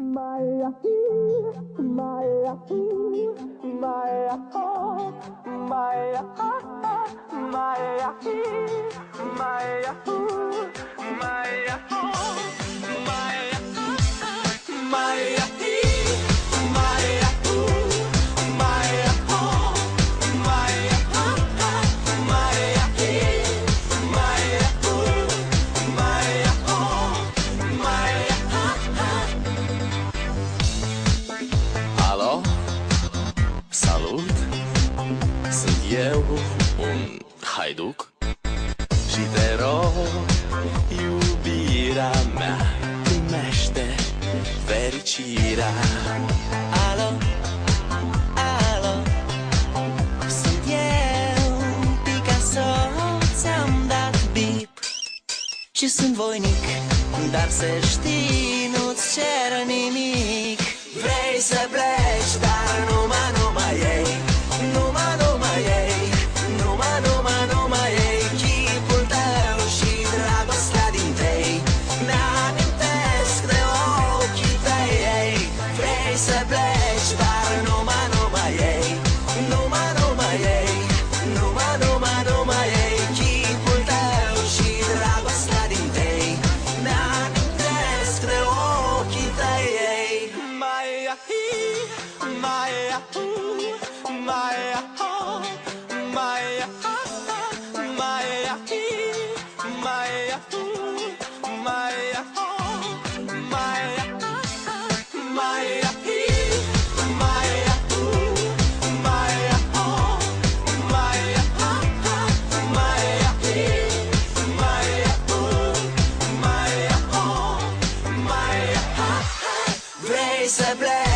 Maya, Maya, Maya, Maya, Maya, Maya, Alo? Salut! Sunt eu, un haiduc și te rog, iubirea mea, primește fericirea. Alo? Alo? Sunt eu, Picasso, ți-am dat bip și sunt voinic, dar să știi, nu-ți cer nimic. Vrei să pleci, dar numai ei, numai ei, numai ei, chipul tău și dragostea din tei mi-amintesc de ochii tăi, ei. Vrei să pleci, dar numai ei, numai ei, numai ei, chipul tău și dragostea din tei mi-amintesc de ochii tăi, ei. Maya, Maya, Maya, Maya, Maya, Maya, Maya, Maya, Maya, Vrei să pleci